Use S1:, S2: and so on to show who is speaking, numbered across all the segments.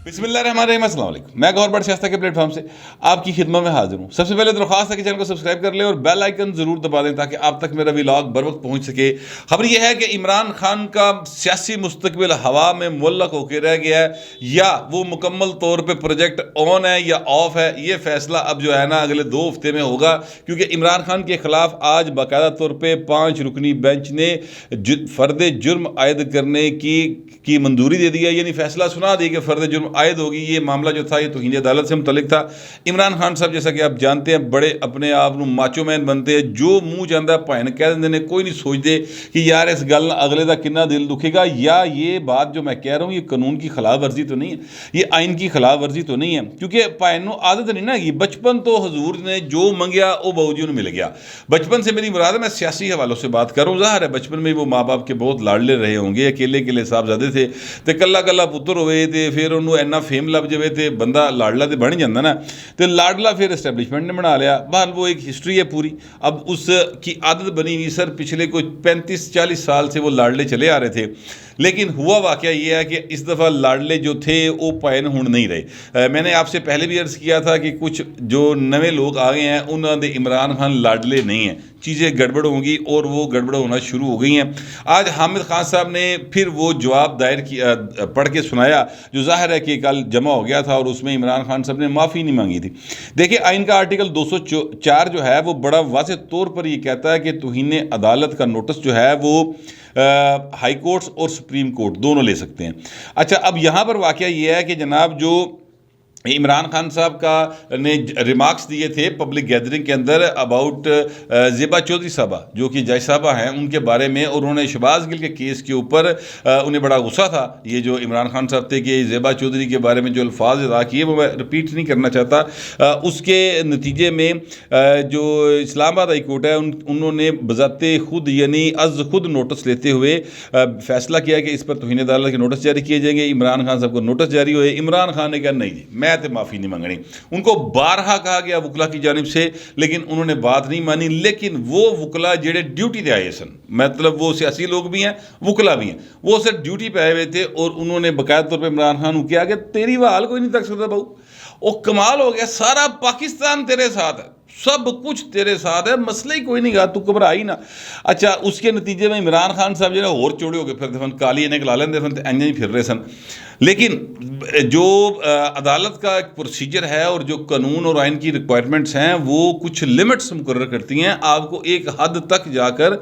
S1: بسم اللہ الرحمن الرحیم، السلام علیکم۔ میں گور بٹ شائستہ کے پلیٹ فارم سے آپ کی خدمت میں حاضر ہوں۔ سب سے پہلے درخواست ہے کہ چینل کو سبسکرائب کر لیں اور بیل آئیکن ضرور دبا دیں تاکہ آپ تک میرا ولاگ بر وقت پہنچ سکے۔ خبر یہ ہے کہ عمران خان کا سیاسی مستقبل ہوا میں معلق ہو کے رہ گیا ہے، یا وہ مکمل طور پہ پروجیکٹ آن ہے یا آف ہے، یہ فیصلہ اب جو ہے نا اگلے 2 ہفتے میں ہوگا، کیونکہ عمران خان کے خلاف آج باقاعدہ طور پہ 5 رکنی بینچ نے فرد جرم عائد کرنے کی منظوری دے دی ہے، یعنی فیصلہ سنا دی کہ فرد جرم عائد ہوگی۔ یہ معاملہ جو تھا یہ توہین عدالت سے متعلق تھا۔ عمران خان صاحب جیسا کہ آپ جانتے ہیں بڑے اپنے آپ نو ماچو مین بنتے ہیں، جو منہ چاہتا ہے پائن کہہ دیں نے، کوئی نہیں سوچتے کہ یار اس گل اگلے دا کنا دل دکھے گا، یا یہ بات جو میں کہہ رہا ہوں یہ قانون کی خلاف ورزی تو نہیں ہے، یہ آئین کی خلاف ورزی تو نہیں ہے، کیونکہ پائن نو عادت نہیں نا، یہ بچپن تو حضور نے جو منگیا وہ باوجود مل گیا۔ بچپن سے میری مراد ہے، میں سیاسی حوالوں سے بات کر رہا ہوں۔ ظاہر ہے بچپن میں وہ ماں باپ کے بہت لاڈلے رہے ہوں گے، اکیلے صاحبزادے تھے تے کلا پتر ہوئے تے پھر انہوں اینا فیم لب جائے تے بندہ لاڈلا تے بن جاتا نا، تے لاڈلا پھر اسٹیبلشمنٹ نے بنا لیا۔ بہرحال وہ ایک ہسٹری ہے پوری، اب اس کی عادت بنی ہوئی۔ سر پچھلے کوئی 35-40 سال سے وہ لاڈلے چلے آ رہے تھے، لیکن ہوا واقعہ یہ ہے کہ اس دفعہ لاڈلے جو تھے وہ پائن ہون نہیں رہے۔ میں نے آپ سے پہلے بھی عرض کیا تھا کہ کچھ جو نئے لوگ آ گئے ہیں انہوں نے عمران خان لاڈلے نہیں ہیں، چیزیں گڑبڑ ہوں گی اور وہ گڑبڑ ہونا شروع ہو گئی ہیں۔ آج حامد خان صاحب نے پھر وہ جواب دائر کیا، پڑھ کے سنایا، جو ظاہر ہے کہ کل جمع ہو گیا تھا، اور اس میں عمران خان صاحب نے معافی نہیں مانگی تھی۔ دیکھیں آئین کا آرٹیکل 204 جو ہے وہ بڑا واضح طور پر یہ کہتا ہے کہ توہین عدالت کا نوٹس جو ہے وہ ہائی کورٹس اور سپریم کورٹ دونوں لے سکتے ہیں۔ اچھا، اب یہاں پر واقعہ یہ ہے کہ جناب جو عمران خان صاحب کا نے ریمارکس دیے تھے پبلک گیدرنگ کے اندر اباؤٹ زیبا چودھری صاحبہ جو کہ جج صاحبہ ہیں ان کے بارے میں، اور انہوں نے شہباز گل کے کیس کے اوپر انہیں بڑا غصہ تھا۔ یہ جو عمران خان صاحب تھے کہ زیبا چودھری کے بارے میں جو الفاظ ادا کیے وہ میں رپیٹ نہیں کرنا چاہتا، اس کے نتیجے میں جو اسلام آباد ہائی کورٹ ہے انہوں نے بذات خود یعنی از خود نوٹس لیتے ہوئے فیصلہ کیا کہ اس پر توہین عدالت کے نوٹس جاری کیے جائیں گے۔ عمران خان صاحب کو نوٹس جاری ہوئے، عمران خان نے کہا نہیں جی میں معافی نہیں مانگنی۔ ان کو بارہا کہا گیا وکلا کی جانب سے، لیکن انہوں نے بات نہیں مانی۔ لیکن وہ وکلا جڑے ڈیوٹی دے آئے سن، مطلب وہ سیاسی لوگ بھی ہیں وکلا بھی ہیں، وہ صرف ڈیوٹی پہ آئے ہوئے تھے، اور انہوں نے باقاعدہ طور پہ عمران خان کو کیا کہ تیری بحال کوئی نہیں تک سکتا بہو، وہ کمال ہو گیا، سارا پاکستان تیرے ساتھ ہے، سب کچھ تیرے ساتھ ہے، مسئلہ ہی کوئی نہیں گا، تو گھبرا ہی نہ۔ اچھا، اس کے نتیجے میں عمران خان صاحب جو ہے اور چوڑے ہو کے پھر دفن کالی انہیں کلا لیندے سن، انجیں ہی پھر رہے سن۔ لیکن جو عدالت کا ایک پروسیجر ہے اور جو قانون اور آئین کی ریکوائرمنٹس ہیں وہ کچھ لیمٹس مقرر کرتی ہیں، آپ کو ایک حد تک جا کر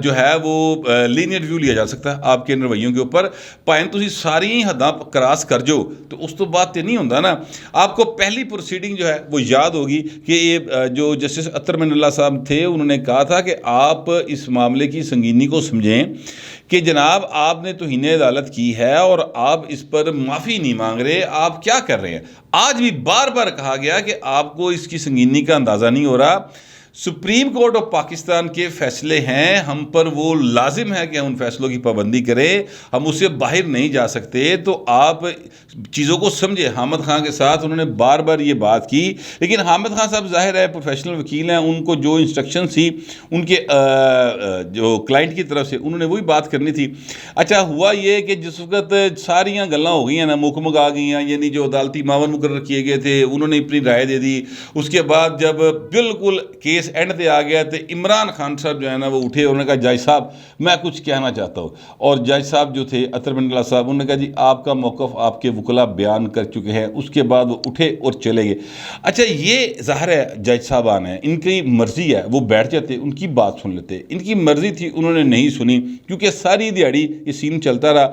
S1: جو ہے وہ لینئر ویو لیا جا سکتا ہے آپ کے رویوں کے اوپر۔ پائن تسی ساری حداں کراس کر جو تو اس تو بات نہیں ہوتا نا۔ آپ کو پہلی پروسیڈنگ جو ہے وہ یاد ہوگی کہ یہ جو جسٹس اطہر من اللہ صاحب تھے انہوں نے کہا تھا کہ آپ اس معاملے کی سنگینی کو سمجھیں کہ جناب آپ نے توہین عدالت کی ہے اور آپ اس پر معافی نہیں مانگ رہے، آپ کیا کر رہے ہیں۔ آج بھی بار بار کہا گیا کہ آپ کو اس کی سنگینی کا اندازہ نہیں ہو رہا۔ سپریم کورٹ آف پاکستان کے فیصلے ہیں، ہم پر وہ لازم ہے کہ ہم ان فیصلوں کی پابندی کریں، ہم اس سے باہر نہیں جا سکتے۔ تو آپ چیزوں کو سمجھے۔ حامد خان کے ساتھ انہوں نے بار بار یہ بات کی، لیکن حامد خان صاحب ظاہر ہے پروفیشنل وکیل ہیں، ان کو جو انسٹرکشن تھی ان کے جو کلائنٹ کی طرف سے انہوں نے وہی بات کرنی تھی۔ اچھا، ہوا یہ کہ جس وقت ساریاں گلاں ہو گئی ہیں نا، مکمل آ گئی ہیں، یعنی جو عدالتی معاون مقرر کیے گئے تھے انہوں نے اپنی رائے دے دی۔ اس کے بعد جب بالکل کیس اینڈ پہ آ گیا تو عمران خان صاحب جو ہے نا وہ اٹھے، انہوں نے کہا جج صاحب میں کچھ کہنا چاہتا ہوں، اور جج صاحب جو تھے اطہر من اللہ صاحب انہوں نے کہا جی آپ کا موقف آپ کے وکلا بیان کر چکے ہیں۔ اس کے بعد وہ اٹھے اور چلے گئے۔ اچھا، یہ ظاہر ہے جج صاحبان ہیں، ان کی مرضی ہے، وہ بیٹھ جاتے ان کی بات سن لیتے، ان کی مرضی تھی انہوں نے نہیں سنی، کیونکہ ساری دیہڑی یہ سین چلتا رہا۔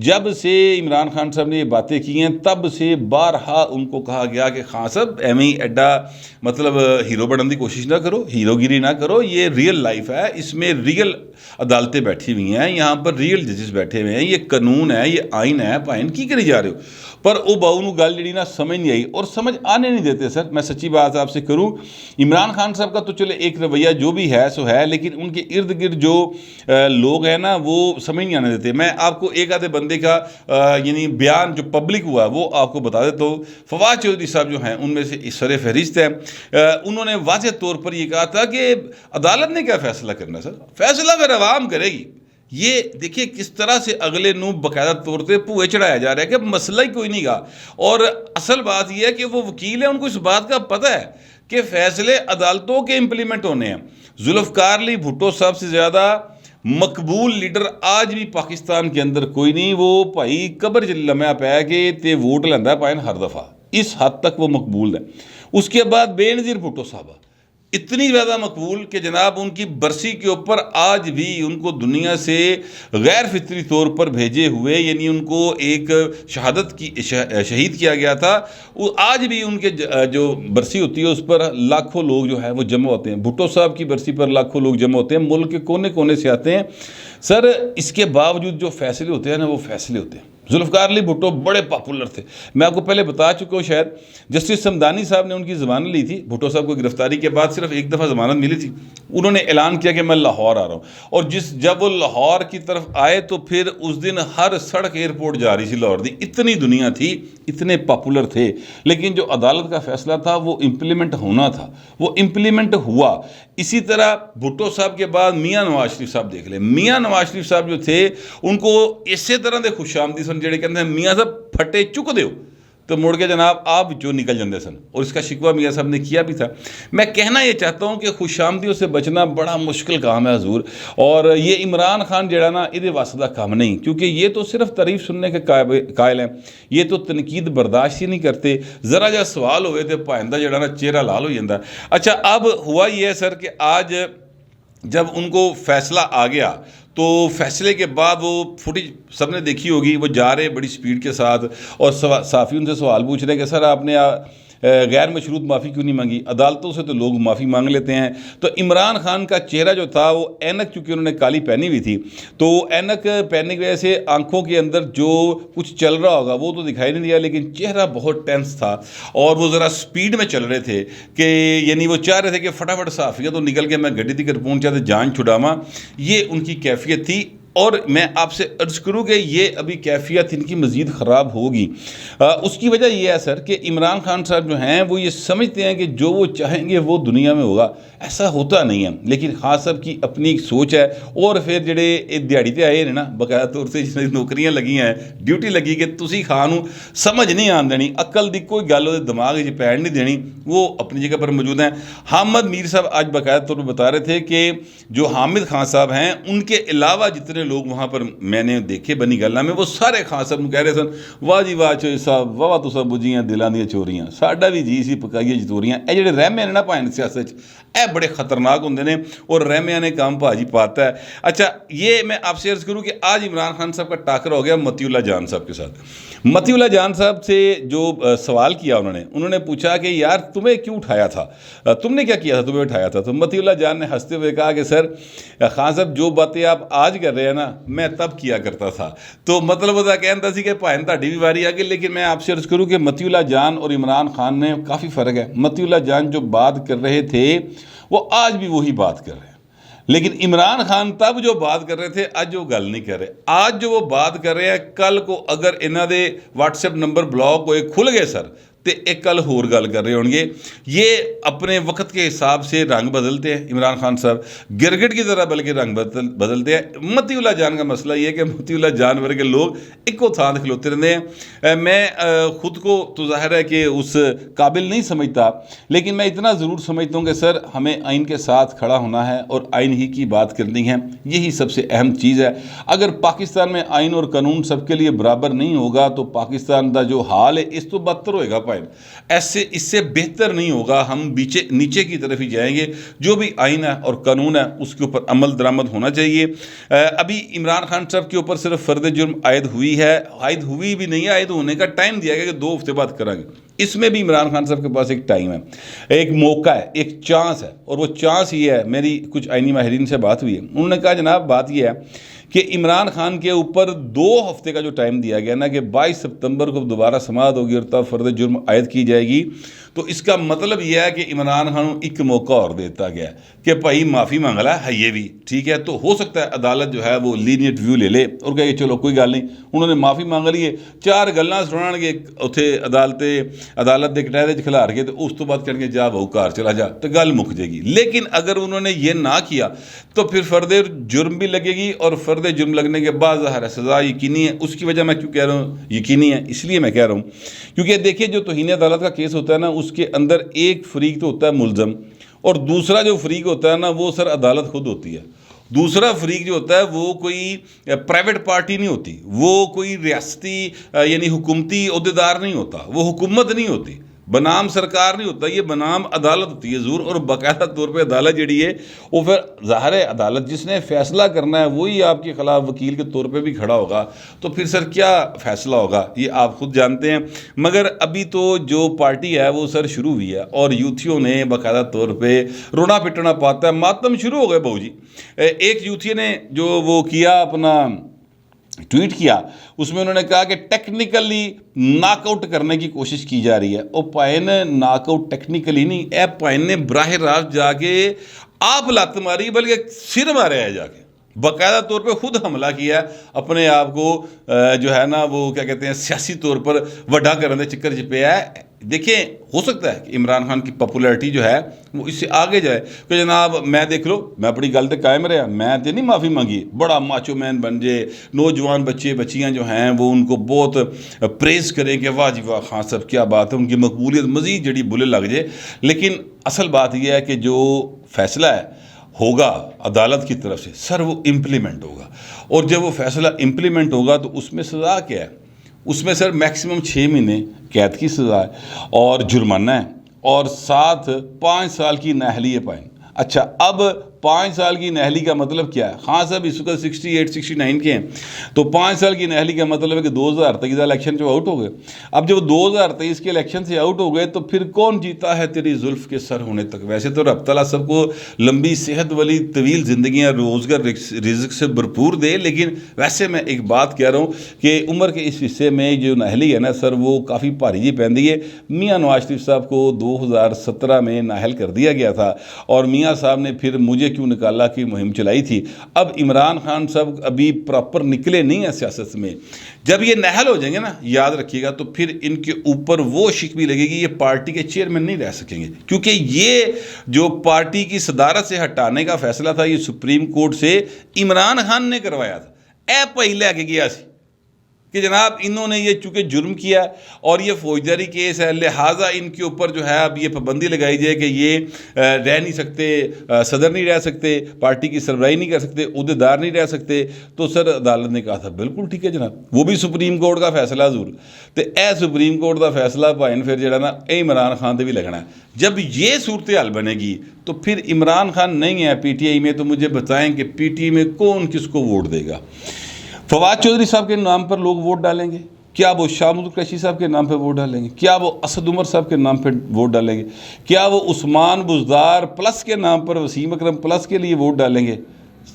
S1: جب سے عمران خان صاحب نے یہ باتیں کی ہیں تب سے بارہا ان کو کہا گیا کہ خان صاحب ایویں ایڈا مطلب ہیرو بننے کی کوشش نہ کرو، ہیرو گیری نہ کرو، یہ ریئل لائف ہے، اس میں ریئل عدالتیں بیٹھی ہوئی ہیں، یہاں پر ریئل ججز بیٹھے ہوئے ہیں، یہ قانون ہے، یہ آئین ہے، پائن کی کری جا رہے ہو۔ پر وہ باؤ نو گل جڑی نا سمجھ نہیں آئی، اور سمجھ آنے نہیں دیتے۔ سر میں سچی بات آپ سے کروں، عمران خان صاحب کا تو چلے ایک رویہ جو بھی ہے سو ہے، لیکن ان کے ارد گرد جو لوگ ہیں نا وہ سمجھ نہیں آنے دیتے۔ میں آپ کو ایک آدھے بندے کا یعنی بیان جو پبلک ہوا وہ آپ کو بتا دیتا ہوں۔ فواد چودھری صاحب جو ہیں ان میں سے سر فہرست ہیں، انہوں نے واضح طور پر یہ کہا تھا کہ عدالت نے کیا فیصلہ کرنا، سر فیصلہ پھر عوام کرے گی، یہ دیکھیے کس طرح سے اگلے نو باقاعدہ طور پہ پوئے چڑھایا جا رہا ہے کہ مسئلہ ہی کوئی نہیں گا. اور اصل بات یہ ہے کہ وہ وکیل ہیں، ان کو اس بات کا پتہ ہے کہ فیصلے عدالتوں کے امپلیمنٹ ہونے ہیں. ذوالفقار علی بھٹو صاحب سے زیادہ مقبول لیڈر آج بھی پاکستان کے اندر کوئی نہیں. وہ بھائی قبر چ لمیا پیا کہ تے ووٹ لینا پائن ہر دفعہ، اس حد تک وہ مقبول ہے. اس کے بعد بے نظیر بھٹو صاحب اتنی زیادہ مقبول کہ جناب ان کی برسی کے اوپر آج بھی ان کو دنیا سے غیر فطری طور پر بھیجے ہوئے، یعنی ان کو ایک شہادت کی شہید کیا گیا تھا، وہ آج بھی ان کے جو برسی ہوتی ہے اس پر لاکھوں لوگ جو ہے وہ جمع ہوتے ہیں. بھٹو صاحب کی برسی پر لاکھوں لوگ جمع ہوتے ہیں، ملک کے کونے کونے سے آتے ہیں. سر اس کے باوجود جو فیصلے ہوتے ہیں نا وہ فیصلے ہوتے ہیں. ذوالفقار علی بھٹو بڑے پاپولر تھے، میں آپ کو پہلے بتا چکا ہوں شاید. جسٹس سمدانی صاحب نے ان کی ضمانت لی تھی. بھٹو صاحب کو گرفتاری کے بعد صرف ایک دفعہ ضمانت ملی تھی. انہوں نے اعلان کیا کہ میں لاہور آ رہا ہوں، اور جب وہ لاہور کی طرف آئے تو پھر اس دن ہر سڑک ایئرپورٹ جا رہی تھی لاہور دی. اتنی دنیا تھی، اتنے پاپولر تھے. لیکن جو عدالت کا فیصلہ تھا وہ امپلیمنٹ ہونا تھا، وہ امپلیمنٹ ہوا. اسی طرح بھٹو صاحب کے بعد میاں نواز شریف صاحب دیکھ لیں. میاں نواز شریف صاحب جو تھے ان کو اسی طرح دے خوش آمدید سن، جڑے کہتے ہیں میاں صاحب پھٹے چک دیو تو مڑ کے جناب آپ جو نکل جاندے سن، اور اس کا شکوہ میاں صاحب نے کیا بھی تھا. میں کہنا یہ چاہتا ہوں کہ خوش آمدیوں سے بچنا بڑا مشکل کام ہے حضور. اور یہ عمران خان جڑا نا یہ واسطہ کام نہیں، کیونکہ یہ تو صرف تعریف سننے کے قائل ہیں، یہ تو تنقید برداشت ہی نہیں کرتے. ذرا جا سوال ہوئے تو پائندہ جڑا نا چہرہ لال ہو جاتا. اچھا اب ہوا یہ ہے سر کہ آج جب ان کو فیصلہ آ گیا تو فیصلے کے بعد وہ فوٹیج سب نے دیکھی ہوگی، وہ جا رہے بڑی سپیڈ کے ساتھ اور صحافی ان سے سوال پوچھ رہے ہیں کہ سر آپ نے غیر مشروط معافی کیوں نہیں مانگی؟ عدالتوں سے تو لوگ معافی مانگ لیتے ہیں. تو عمران خان کا چہرہ جو تھا وہ اینک، چونکہ انہوں نے کالی پہنی ہوئی تھی تو اینک پہننے کی وجہ سے آنکھوں کے اندر جو کچھ چل رہا ہوگا وہ تو دکھائی نہیں دیا، لیکن چہرہ بہت ٹینس تھا اور وہ ذرا سپیڈ میں چل رہے تھے کہ یعنی وہ چاہ رہے تھے کہ فٹافٹ صحافیہ تو نکل کے میں گڈی تک پہنچا تو جان چھڑاواں. یہ ان کی کیفیت تھی. اور میں آپ سے عرض کروں کہ یہ ابھی کیفیت ان کی مزید خراب ہوگی. اس کی وجہ یہ ہے سر کہ عمران خان صاحب جو ہیں وہ یہ سمجھتے ہیں کہ جو وہ چاہیں گے وہ دنیا میں ہوگا. ایسا ہوتا نہیں ہے، لیکن خان صاحب کی اپنی ایک سوچ ہے. اور پھر جڑے دیہڑی تے آئے ہیں نا باقاعدہ طور سے جس نوکریاں لگی ہیں، ڈیوٹی لگی کہ تسی خان سمجھ نہیں آن دینی، عقل دی کوئی گل وہ دماغ وچ پین نہیں دینی، وہ اپنی جگہ پر موجود ہیں. حامد میر صاحب آج باقاعدہ طور پر بتا رہے تھے کہ جو حامد خان صاحب ہیں ان کے علاوہ جتنے لوگ وہاں پر میں نے دیکھے بنی گلہ میں، وہ سارے خان صاحب کہہ رہے سن واہ جی واہ چوئی صاحب واہ تو سب بجیاں دلاں دیاں چوریاں، ساڈا بھی جی سی پکائیے چوریاں. اے جڑے رحمے نے نا پائن سیاست اے بڑے خطرناک ہوندے نے، اور رحمیاں نے کام بھاجی پاتا ہے. اچھا یہ میں آپ سے عرض کروں کہ آج عمران خان صاحب کا ٹاکرا ہو گیا متی اللہ جان صاحب کے ساتھ. متی اللہ جان صاحب سے جو سوال کیا انہوں نے پوچھا کہ یار تمہیں کیوں اٹھایا تھا، تم نے کیا کیا تھا تمہیں اٹھایا تھا؟ تو متی اللہ جان نے ہنستے ہوئے کہا کہ سر خان صاحب جو باتیں آپ آج کر رہے ہیں نا میں تب کیا کرتا تھا. تو مطلب وہ کہتا سی کہ بھائن تہاڈی بھی واری آ گئی. لیکن میں آپ سے عرض کروں کہ متی اللہ جان اور عمران خان نے کافی فرق ہے. متی اللہ جان جو بات کر رہے تھے وہ آج بھی وہی بات کر رہے ہیں، لیکن عمران خان تب جو بات کر رہے تھے آج وہ گل نہیں کر رہے. آج جو وہ بات کر رہے ہیں کل کو اگر انہاں دے واٹس ایپ نمبر بلاک ہوئے کھل گئے سر تو ایک کل ہور گل کر رہے ہوں گے. یہ اپنے وقت کے حساب سے رنگ بدلتے ہیں عمران خان صاحب، گرگٹ کی طرح بلکہ رنگ بدلتے ہیں. متی اللہ جان کا مسئلہ یہ ہے کہ متی اللہ جان ورگے لوگ ایکو تھان کھلوتے رہتے ہیں. میں خود کو تو ظاہر ہے کہ اس قابل نہیں سمجھتا، لیکن میں اتنا ضرور سمجھتا ہوں کہ سر ہمیں آئین کے ساتھ کھڑا ہونا ہے اور آئین ہی کی بات کرنی ہے. یہی سب سے اہم چیز ہے. اگر پاکستان میں آئین اور قانون سب کے لیے برابر نہیں ہوگا تو پاکستان کا جو حال ہے اس تو بدتر ہوئے گا. ایسے اس سے بہتر نہیں ہوگا، ہم نیچے کی طرف ہی جائیں گے. جو بھی آئین ہے اور قانون ہے اس کے اوپر عمل درآمد ہونا چاہیے. ابھی عمران خان صاحب کے اوپر صرف فرد جرم عائد ہوئی ہے، عائد ہوئی بھی نہیں ہے، عائد ہونے کا ٹائم دیا گیا کہ 2 ہفتے بعد کریں گے. اس میں بھی عمران خان صاحب کے پاس ایک ٹائم ہے، ایک موقع ہے، ایک چانس ہے. اور وہ چانس یہ ہے، میری کچھ آئینی ماہرین سے بات ہوئی ہے، انہوں نے کہا جناب بات یہ ہے کہ عمران خان کے اوپر 2 ہفتے کا جو ٹائم دیا گیا نا کہ 22 ستمبر کو دوبارہ سماعت ہوگی اور تب فرد جرم عائد کی جائے گی، تو اس کا مطلب یہ ہے کہ عمران خان کو ایک موقع اور دیتا گیا کہ بھائی معافی مانگ رہا ہے یہ بھی ٹھیک ہے، تو ہو سکتا ہے عدالت جو ہے وہ لینیٹ ویو لے لے اور کہے کہ چلو کوئی گل نہیں، انہوں نے معافی مانگ لی ہے، 4 گلاں سنان گے اتنے عدالت کے کٹہرے کھلار کے، تو اس تو بعد کہیں گے جا بہو کار چلا جا، تو گل مک جائے گی۔ لیکن اگر انہوں نے یہ نہ کیا تو پھر فرد جرم بھی لگے گی، اور فرد جرم لگنے کے بعد ظاہر ہے سزا یقینی ہے۔ اس کی وجہ میں کیوں کہہ رہا ہوں یقینی ہے، اس لیے میں کہہ رہا ہوں کیونکہ دیکھیے جو توہین عدالت کا کیس ہوتا ہے نا، اس کے اندر ایک فریق تو ہوتا ہے ملزم، اور دوسرا جو فریق ہوتا ہے نا وہ سر عدالت خود ہوتی ہے۔ دوسرا فریق جو ہوتا ہے وہ کوئی پرائیویٹ پارٹی نہیں ہوتی، وہ کوئی ریاستی یعنی حکومتی عہدیدار نہیں ہوتا، وہ حکومت نہیں ہوتی، بنام سرکار نہیں ہوتا، یہ بنام عدالت ہوتی ہے حضور۔ اور باقاعدہ طور پہ عدالت جڑی ہے وہ پھر ظاہر ہے عدالت جس نے فیصلہ کرنا ہے وہی آپ کے خلاف وکیل کے طور پہ بھی کھڑا ہوگا، تو پھر سر کیا فیصلہ ہوگا یہ آپ خود جانتے ہیں۔ مگر ابھی تو جو پارٹی ہے وہ سر شروع ہوئی ہے، اور یوتھیوں نے باقاعدہ طور پہ رونا پٹنا پاتا ہے، ماتم شروع ہو گئے بہو جی۔ ایک یوتھی نے جو وہ کیا اپنا ٹویٹ کیا، اس میں انہوں نے کہا کہ ٹیکنیکلی ناک آؤٹ کرنے کی کوشش کی جا رہی ہے۔ او پائن ناک آؤٹ ٹیکنیکلی نہیں، اے پائن نے براہ راست جا کے آپ لات ماری، بلکہ سر مارے ہے جا کے، باقاعدہ طور پہ خود حملہ کیا ہے، اپنے آپ کو جو ہے نا وہ کیا کہتے ہیں سیاسی طور پر وڈا کرنے دے چکر چپے ہے۔ دیکھیں ہو سکتا ہے کہ عمران خان کی پاپولیرٹی جو ہے وہ اس سے آگے جائے کہ جناب میں دیکھ لو میں اپنی گل تے قائم رہا، میں تے نہیں معافی مانگی، بڑا ماچو مین بن جائے، نوجوان بچے بچیاں جو ہیں وہ ان کو بہت پریز کریں کہ واہ جی واہ خان صاحب کیا بات ہے، ان کی مقبولیت مزید جڑی بلے لگ جائے۔ لیکن اصل بات یہ ہے کہ جو فیصلہ ہے ہوگا عدالت کی طرف سے سر وہ امپلیمنٹ ہوگا، اور جب وہ فیصلہ امپلیمنٹ ہوگا تو اس میں سزا کیا ہے؟ اس میں سر میکسیمم 6 مہینے قید کی سزا ہے اور جرمانہ ہے، اور ساتھ 5 سال کی نااہلی پائن۔ اچھا اب 5 سال کی نااہلی کا مطلب کیا ہے؟ خان صاحب اس وقت 68 69 کے ہیں، تو 5 سال کی نااہلی کا مطلب ہے کہ 2023 الیکشن جو آؤٹ ہو گئے۔ اب جب 2023 کے الیکشن سے آؤٹ ہو گئے تو پھر کون جیتا ہے تیری زلف کے سر ہونے تک؟ ویسے تو رب تعالیٰ سب کو لمبی صحت والی طویل زندگیاں روزگار رزق سے بھرپور دے، لیکن ویسے میں ایک بات کہہ رہا ہوں کہ عمر کے اس حصے میں جو نااہلی ہے نا سر وہ کافی بھاری جی پہندی ہے۔ میاں نواز شریف صاحب کو 2017 میں نااہل کر دیا گیا تھا، اور میاں صاحب نے پھر مجھے کیوں نکالا کی مہم چلائی تھی۔ اب عمران خان صاحب ابھی پراپر نکلے نہیں ہیں سیاست میں، جب یہ نااہل ہو جائیں گے نا یاد رکھیے گا تو پھر ان کے اوپر وہ شک بھی لگے گی، یہ پارٹی کے چیئرمین نہیں رہ سکیں گے، کیونکہ یہ جو پارٹی کی صدارت سے ہٹانے کا فیصلہ تھا یہ سپریم کورٹ سے عمران خان نے کروایا تھا۔ اے پہلے کے گیا سی کہ جناب انہوں نے یہ چونکہ جرم کیا اور یہ فوجداری کیس ہے، لہٰذا ان کے اوپر جو ہے اب یہ پابندی لگائی جائے کہ یہ رہ نہیں سکتے، صدر نہیں رہ سکتے، پارٹی کی سربراہی نہیں کر سکتے، عہدیدار نہیں رہ سکتے۔ تو سر عدالت نے کہا تھا بالکل ٹھیک ہے جناب، وہ بھی سپریم کورٹ کا فیصلہ حضور، تو اے سپریم کورٹ کا فیصلہ بھائن پھر جڑا نا اے عمران خان دے بھی لگنا ہے۔ جب یہ صورتحال بنے گی تو پھر عمران خان نہیں ہے پی ٹی آئی میں، تو مجھے بتائیں کہ پی ٹی آئی میں کون کس کو ووٹ دے گا؟ فواد چودھری صاحب کے نام پر لوگ ووٹ ڈالیں گے؟ کیا وہ شاہ محمود قریشی صاحب کے نام پہ ووٹ ڈالیں گے؟ کیا وہ اسد عمر صاحب کے نام پہ ووٹ ڈالیں گے؟ کیا وہ عثمان بزدار پلس کے نام پر وسیم اکرم پلس کے لیے ووٹ ڈالیں گے؟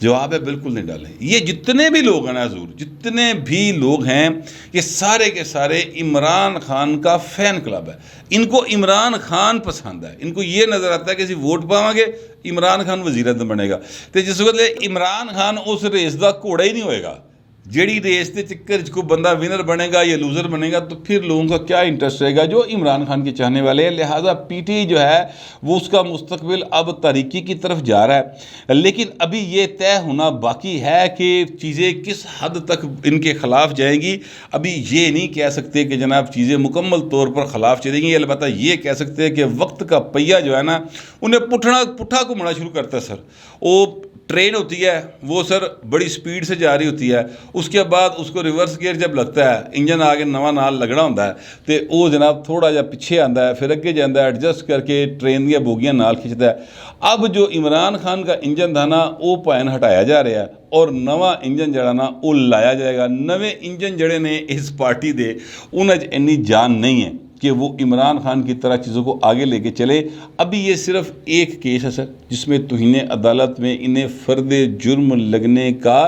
S1: جواب ہے بالکل نہیں ڈالیں۔ یہ جتنے بھی لوگ ہیں نا حضور، جتنے بھی لوگ ہیں یہ سارے کے سارے عمران خان کا فین کلب ہے، ان کو عمران خان پسند ہے، ان کو یہ نظر آتا ہے کہ ووٹ پاؤں گے عمران خان وزیر اعظم بنے گا، تو جس وقت عمران خان اس ریس کا گھوڑا ہی نہیں ہوئے گا، جیڑی ریس کے چکر کو بندہ ونر بنے گا یا لوزر بنے گا، تو پھر لوگوں کا کیا انٹرسٹ رہے گا جو عمران خان کے چاہنے والے ہیں۔ لہٰذا پی ٹی جو ہے وہ اس کا مستقبل اب تاریکی کی طرف جا رہا ہے، لیکن ابھی یہ طے ہونا باقی ہے کہ چیزیں کس حد تک ان کے خلاف جائیں گی۔ ابھی یہ نہیں کہہ سکتے کہ جناب چیزیں مکمل طور پر خلاف چلیں گی، البتہ یہ کہہ سکتے ہیں کہ وقت کا پہیہ جو ہے نا انہیں پٹھا گھومنا شروع کرتا ہے۔ سر وہ ٹرین ہوتی ہے وہ سر بڑی سپیڈ سے جا رہی ہوتی ہے، اس کے بعد اس کو ریورس گیئر جب لگتا ہے، انجن آگے نواں نال لگنا ہوتا ہے، تو وہ جناب تھوڑا جا پیچھے آتا ہے، پھر اگے جاتا ہے، ایڈجسٹ کر کے ٹرین دیا بوگیاں نال کھچتا ہے۔ اب جو عمران خان کا انجن تھا نا وہ پائن ہٹایا جا رہا ہے اور نواں انجن جڑا نا وہ لایا جائے گا۔ نویں انجن جڑے نے اس پارٹی دے انہیں انی جان نہیں ہے کہ وہ عمران خان کی طرح چیزوں کو آگے لے کے چلے۔ ابھی یہ صرف ایک کیس ہے سر جس میں توہین عدالت میں انہیں فرد جرم لگنے کا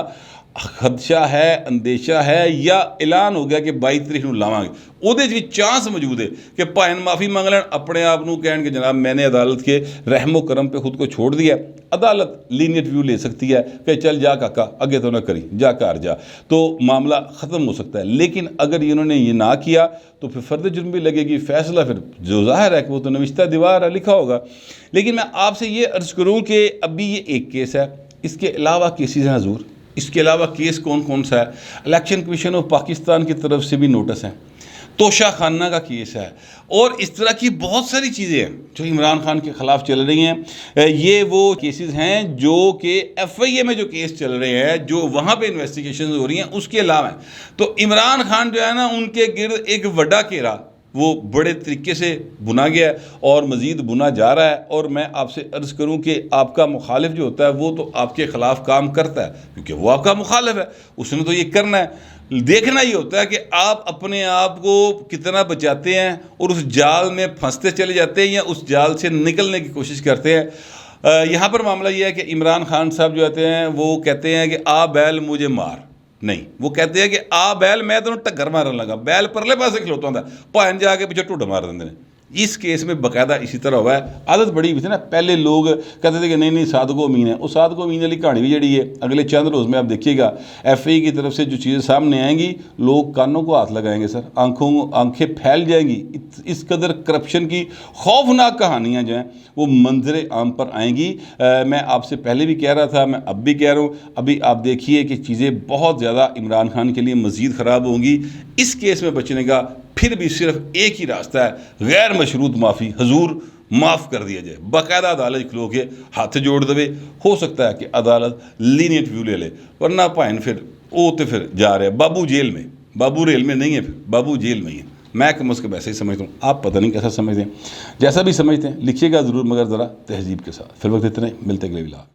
S1: خدشہ ہے, اندیشہ ہے, یا اعلان ہو گیا کہ 22 تاریخ ਨੂੰ ਲਾਵਾਂਗੇ, ਉਹਦੇ 'ਚ ਵੀ ਚਾਂਸ ਮੌਜੂਦ ਹੈ کہ ਭਾਵੇਂ ਮਾਫੀ ਮੰਗ ਲੈਣ, ਆਪਣੇ ਆਪ ਨੂੰ ਕਹਿਣ ਕਿ جناب میں نے عدالت کے رحم و کرم پہ خود کو چھوڑ دیا. عدالت لینیٹ ویو لے سکتی ہے کہ چل جا کاکا اگے تو نہ کری, جا کر جا, تو معاملہ ختم ہو سکتا ہے. لیکن اگر انہوں نے یہ نہ کیا تو پھر فرد جرم بھی لگے گی. فیصلہ پھر جو ظاہر ہے کہ وہ تو نوشتہ دیوار ہے, لکھا ہوگا. لیکن میں آپ سے یہ عرض کروں کہ ابھی یہ ایک کیس ہے, اس کے علاوہ کیسز ہیں حضور. اس کے علاوہ کیس کون کون سا ہے؟ الیکشن کمیشن آف پاکستان کی طرف سے بھی نوٹس ہیں, توشہ خانہ کا کیس ہے, اور اس طرح کی بہت ساری چیزیں ہیں جو عمران خان کے خلاف چل رہی ہیں. یہ وہ کیسز ہیں جو کہ ایف آئی اے میں جو کیس چل رہے ہیں, جو وہاں پہ انویسٹیگیشنز ہو رہی ہیں, اس کے علاوہ ہیں. تو عمران خان جو ہے نا, ان کے گرد ایک وڈا گھیرا وہ بڑے طریقے سے بنا گیا ہے اور مزید بنا جا رہا ہے. اور میں آپ سے عرض کروں کہ آپ کا مخالف جو ہوتا ہے وہ تو آپ کے خلاف کام کرتا ہے, کیونکہ وہ آپ کا مخالف ہے, اس نے تو یہ کرنا ہے. دیکھنا یہ ہوتا ہے کہ آپ اپنے آپ کو کتنا بچاتے ہیں اور اس جال میں پھنستے چلے جاتے ہیں یا اس جال سے نکلنے کی کوشش کرتے ہیں. یہاں پر معاملہ یہ ہے کہ عمران خان صاحب جو آتے ہیں وہ کہتے ہیں کہ آ بیل مجھے مار, نہیں, وہ کہتے ہیں کہ آ بیل میں تو ٹکر مارن لگا, بیل پرلے پاسے کھلوتا ہوں پائن جا کے پیچھے ٹوڈ مار دیں. اس کیس میں باقاعدہ اسی طرح ہوا ہے. عادت بڑی ہوئی تھی نا, پہلے لوگ کہتے تھے کہ نہیں صادق و امین ہے. وہ صادق و امین والی کہانی بھی جڑی ہے اگلے چند روز میں آپ دیکھیے گا ایف آئی کی طرف سے جو چیزیں سامنے آئیں گی, لوگ کانوں کو ہاتھ لگائیں گے سر, آنکھیں پھیل جائیں گی. اس قدر کرپشن کی خوفناک کہانیاں جو ہیں وہ منظر عام پر آئیں گی. میں آپ سے پہلے بھی کہہ رہا تھا, میں اب بھی کہہ رہا ہوں, ابھی آپ دیکھیے کہ چیزیں بہت زیادہ عمران خان کے لیے مزید خراب ہوں گی. اس کیس میں بچنے کا پھر بھی صرف ایک ہی راستہ ہے, غیر مشروط معافی. حضور معاف کر دیا جائے, باقاعدہ عدالت کھلو کے ہاتھ جوڑ دے. ہو سکتا ہے کہ عدالت لینیٹ ویو لے لے, ورنہ پائن پھر وہ تو پھر جا رہے بابو جیل میں. بابو ریل میں نہیں ہے, پھر بابو جیل میں ہی ہے. میں کم از کم ایسے ہی سمجھتا ہوں, آپ پتہ نہیں کیسا سمجھتے ہیں. جیسا بھی سمجھتے ہیں لکھیے گا ضرور, مگر ذرا تہذیب کے ساتھ. پھر وقت اتنے ملتے اگلے ولاگ.